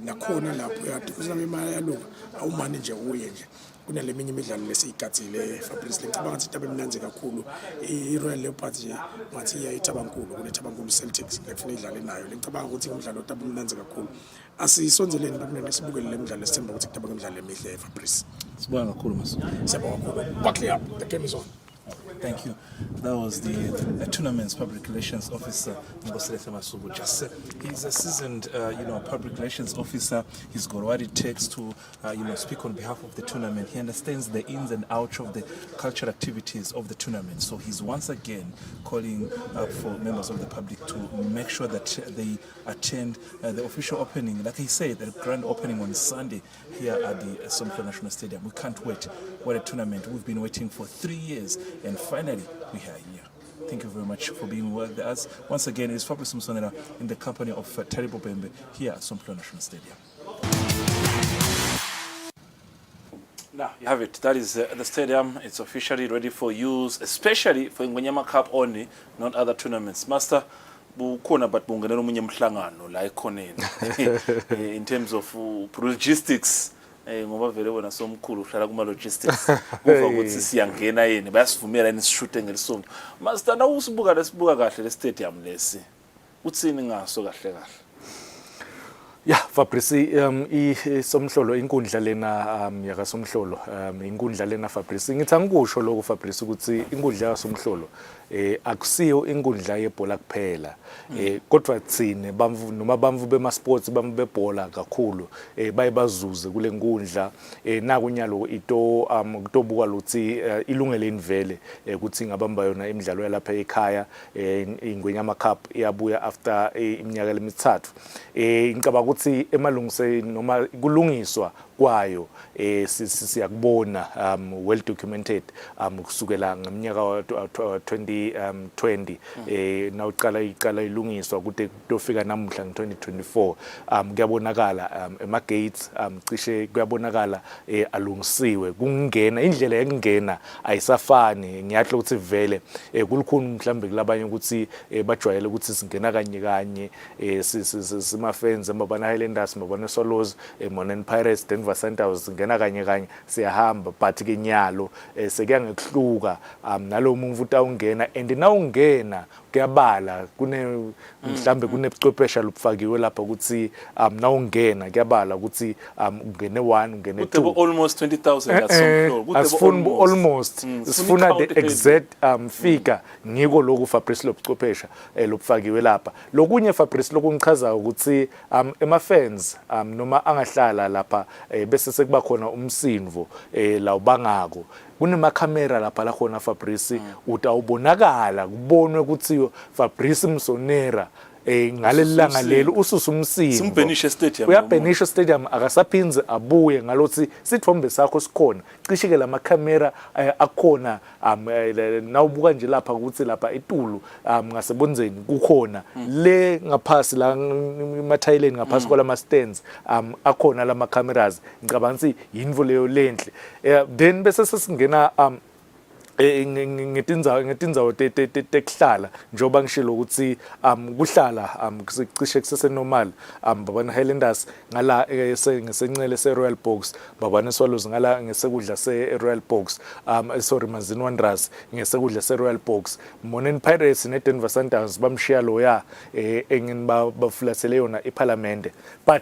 nakhona lapho yathi kuziname emayaluka awumani nje uye nje kunaleminye imidlalo lesiyigatsile Fabrice ngicabanga ukuthi itabe mnanzi kakhulu iRoyal Leopards nje ngathi iyayithabankulu kunethabankulu Celtics lekufanele idlale nayo ngicabanga ukuthi umdlalo utabe mnanzi kakhulu asisonzeleni bakunene sibukele lemidlalo sithemba ukuthi kutabe ngemidlalo emihle Fabrice Sibonga kakhulu Masu. siyabonga kakhulu buckle up the game is on. Thank you. That was the tournament's public relations officer, Ngosile Masubu. Just he's a seasoned, public relations officer. He's got what it takes to, speak on behalf of the tournament. He understands the ins and outs of the cultural activities of the tournament. So he's once again calling for members of the public to make sure that they attend the official opening. Like he said, the grand opening on Sunday here at the Somfla National Stadium. We can't wait. What a tournament. We've been waiting for 3 years. And finally, we are here. Thank you very much for being with us. Once again, it's Fabrice Msonera in the company of Taribo Bembe here at Somfla National Stadium. Now, you have it. That is the stadium. It's officially ready for use, especially for Ngwenyama Cup only, not other tournaments. Master, bukhona but bungenela omunye umhlangano la ekhoneni in terms of logistics. Ngoba vele wona somkhulu uhlala kuma logistics kuva ukuthi siyangena yini bayasivumela ni sishute ngelisonto master na usibuka kahle le stadium lesi utsini ngaso kahle Fabrice isomhlolo inkundla lena yaka somhlolo inkundla lena Fabrice ngithi angikusho lokho Fabrice ukuthi inkundla yasomhlolo akusiyo inkundla yebhola kuphela kodwa tsine noma bamvu bema sports bamvu bebhola kakhulu bayibazuze kule nkundla nakunyalo ito kutobuka luthi ilungele invele ukuthi ngabamba yona imidlalo yalapha ekhaya ingwenyama cup iyabuya after iminyaka lemithathu ngicabanga ukuthi emalungise noma kulungiswa kwayo siyakubona well documented kusukela ngeminyaka 20 2020 nawuqala ilungiswa kude kutofika namuhla nge-2024 kuyabonakala ama-gates cishe kuyabonakala alungisiwe kungena indlela yokungena ayisafani ngiyatlo ukuthi vele kulukhuni mhlambe kulabanye ukuthi bajwayele ukuthi singena kanye kanye sima-fans Mbabana Highlanders Mbabana Swallows Monen Pirates Denver Sundowners singena kanye kanye siyahamba but ke nyalo sekuya ngekuhluka nalo muntu utawungena and nawungena kuyabala mhlambe kunebuchwephesha lobufakiwe lapha ukuthi nawungena kuyabala ukuthi ungene 1 ungene 2 almost 20,000 at some floor asifuna almost sifuna the exact figure ngiko lokhu Fabrice lobuchwephesha lobufakiwe lapha lokunye Fabrice lokungichaza ukuthi ema-fans noma angahlala lapha bese sekuba khona umsindvo la ubangako kunemakhamera lapha la khona Fabrice utawubonakala kubonwe ukuthi Fabrice Msonera ngalelanga lelo ususa umsimo simbenisha stadium uyabenisha stadium akasaphinze abuye ngalothi sithombe sakho sikhona cishe ke lamakhamera akhona nawubuka nje lapha ukuthi lapha eTulu ngasebonzeni kukhona le ngaphasi la emathayileni ngaphasi kwala stands akhona lama cameras ngicabanga ukuthi yinvo leyo lenhle then bese sesingena ngetindzawo tekuhlala njengoba ngishilo ukuthi kuhlala cishe kusese normal Mbabana Highlanders ngala ngesencele se-Royal Box Mbabana Swallows ngala ngesekudla se-Royal Box sorry Mazini Wanderers ngesekudla se-Royal Box Monen Pirates ne-Denver Sundowners bamshiya loya engini bafulathele yona eParliament but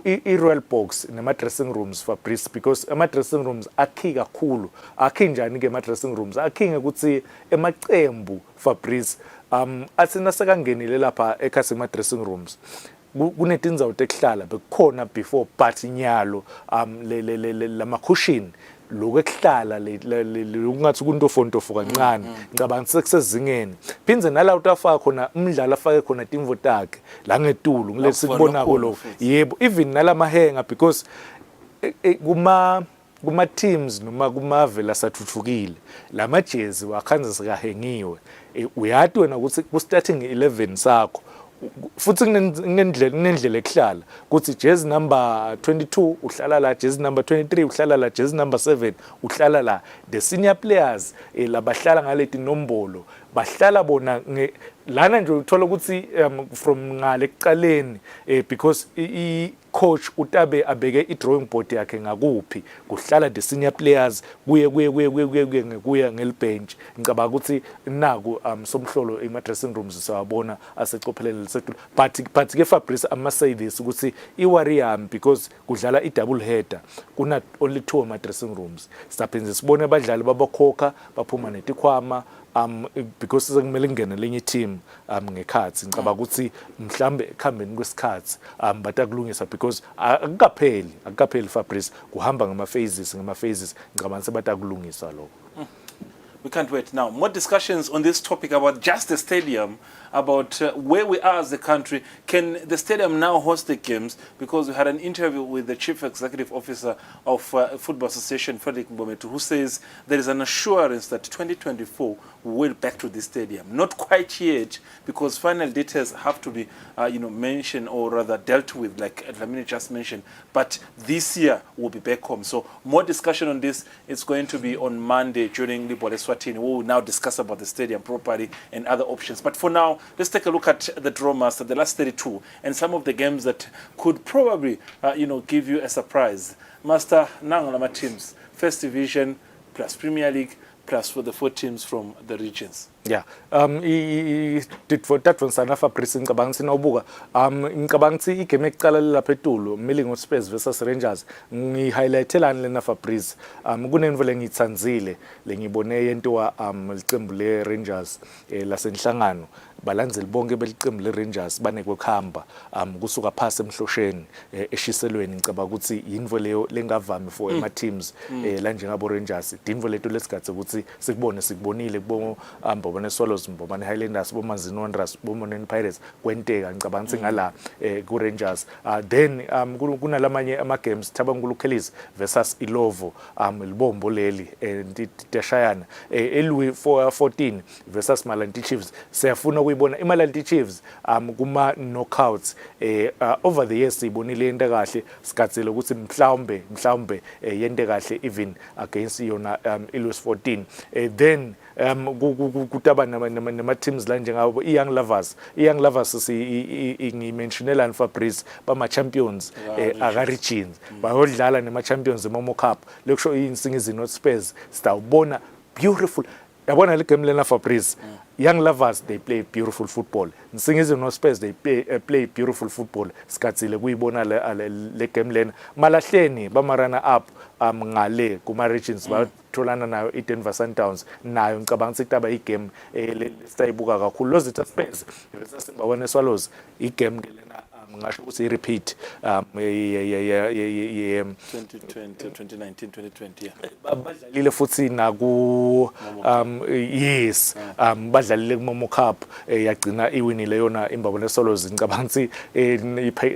i-Royal Box nema-dressing rooms Fabrice because ama-dressing rooms akhi kakhulu akhi njani ke ama-dressing rooms akhi ukuthi emacembu Fabrice athina sekangenile lapha ekhasi ema-dressing rooms kunetindzawo tekuhlala bekukhona before but nyalo lama-cushion lokhu ekuhlala lokungathi kuntofontofo kancane ngicabanga sekusezingeni phinze nala utafaka khona umdlalo afake khona timvo takhe la ngetulu ngilesi sikubonako lo yebo even nalamahenga because kuma teams noma kumave lasathuthukile lamajezi wakhanza sikahengiwe uyathi wena ukuthi ku starting 11 sakho futhi kunendlela ekuhlala kuthi jersey number 22 uhlala la jersey number 23 uhlala la jersey number 7 uhlala la the senior players labahlala ngaleti nombolo bahlala bona lana nje uthola ukuthi from ngale ekuqaleni because coach utabe abeke i-drawing board yakhe ngakuphi kuhlala the senior players kuye ngelbench ngicabanga ukuthi naku somhlolo ema-dressing rooms sawabona asecophelele lesetulu but ke Fabrice say this ukuthi i-Warrior because kudlala i-double header kuna only 2 ama-dressing rooms saphenze sibone abadlali babakhokha baphuma netikhwama because sekumele ngene lenye team ngekhathi ngicabanga ukuthi mhlambe ekhambeni kwesikhathi batakulungisa because akukapheli Fabrice kuhamba ngama-phases ngicabanga sebatakulungisa lokho. We can't wait. Now, more discussions on this topic about just the stadium, about where we are as a country. Can the stadium now host the games? Because we had an interview with the Chief Executive Officer of Football Association, Frederick Mbometu, who says there is an assurance that 2024 we will back to the stadium. Not quite yet, because final details have to be mentioned or rather dealt with, like Dlamini just mentioned. But this year we'll be back home. So more discussion on this is going to be on Monday during the Eswatini. We will now discuss about the stadium property and other options. But for now, let's take a look at the draw master, the last 32, and some of the games that could probably, give you a surprise. Master, Nangalama teams, First Division plus Premier League plus for the 4 teams from the regions. Yeah, for that one sana Fabrice ngicabanga sinawubuka ngicabanga ukuthi igame ekuqala lapha eTulu Milling Spurs versus Rangers ngihighlighthelani lena Fabrice kunenvo lengitsanzile lengibone yentiwa licembu le Rangers lasenhlangano balandzeli bonke belicembu le Rangers banekwe kuhamba kusuka phasi emhlosheni eshiselweni ngicabanga ukuthi yinvo leyo lengavami for ema teams la njengabo Rangers indvo leto lesikhathe ukuthi sikubonile kubo Mbabane Swallows, Mbabane Highlanders, Bomazin Wanderers, Bomon Pirates, Kwenteka ngicabanga ukuthi ngala ku Rangers. Then kunalamanye ama games Thabangulu Kellies versus Ilovo Libombo leli Teshayana eLouis 14 versus Malanti Chiefs. Siyafuna ukuyibona iMalanti Chiefs kuma knockouts over the years sibonile into kahle sikatsela ukuthi mhlawumbe yente kahle even against yona iLouis 14. Then kutaba nama teams la njengabo iYoung Lovers ngimentionela Fabrice bama champions aka regions bayodlala nema champions eMomo Cup lekusho insingizi North Spurs sitawubona beautiful yabona le game lena Fabrice. Young Lovers, they play beautiful football. Nsingizwe no Spurs, they play beautiful football. Skatsile kuyibona le game lena. Malahleni bamarana up ngale kuma regions batholana nayo iDenver Sundowns nayo ngicabanga ukuthi kutaba igame lesitayibuka kakhulu. Lozitha Spurs versus Mbabane Swallows igame lena ngasho ukuthi repeat 2020 2019 2020 badlalile futhi naku yes badlalile kuMomo Cup yagcina iwinile yona iMbabane Swallows ngicabanga ukuthi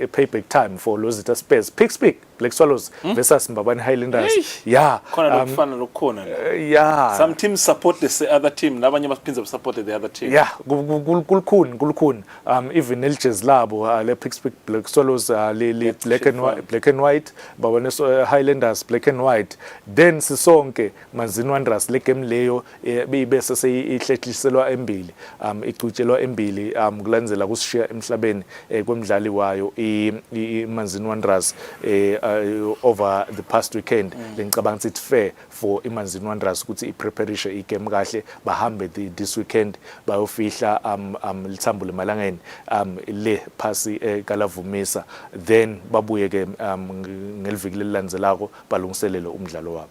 payback time for Lozitha Spurs. Pick Black Swallows versus Mbabane Highlanders. Yeah, khona lokufana lokukhona. Yeah, some teams support the other team nabanye baphinza support the other team. Yeah, kulukhuni even eljez labo le Pick Black Swallows le black and white Mbabane Highlanders black and white. Then sisonke Mazin Wanderers le game leyo bese seyihlehliselwa embili icutshelwa embili kulandzela kusishiya emhlabeni kwemidlali wayo iMazin Wanderers over the past weekend. Ngicabanga ukuthi it's fair for iMazin Wanderers ukuthi ipreparishe igame kahle bahambe this weekend bayofihla lithambo lemalangeni le phasi kalavumisa then babuye ke ngeliviki lelilandzelako balungiselele umdlalo wabo.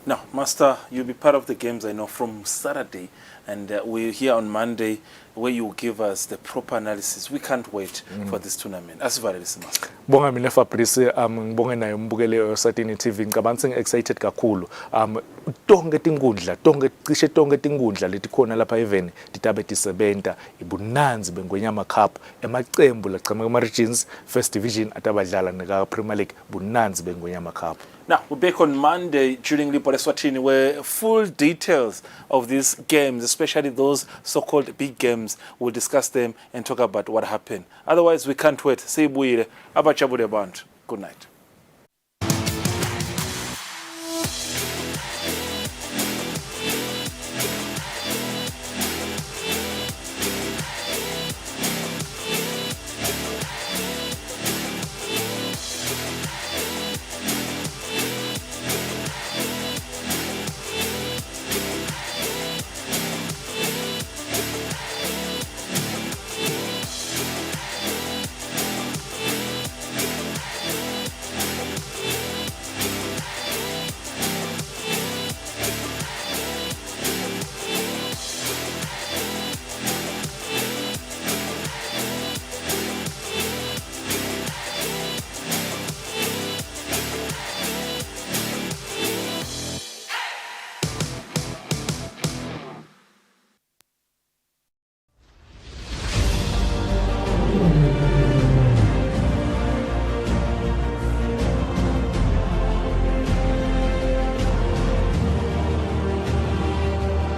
Now, Master, you'll be part of the games, I know, from Saturday, and we're here on Monday, where you give us the proper analysis. We can't wait for this tournament. Asivalelise, Master. Bonga mina Fabrice, ngibonge naye umbukele Eswatini TV. Ngicabanga ukuthi excited kakhulu. Cishe tonke tinkundla letikhona lapha even titabe tisebenta ibunanzi beNgwenyama Cup emacembu lachama kuma regions first division atabadlala neka Premier League bunanzi beNgwenyama Cup. Now, we're back on Monday during Lipo Eswatini, where full details of these games, especially those so-called big games, we'll discuss them and talk about what happened. Otherwise, we can't wait. Good night.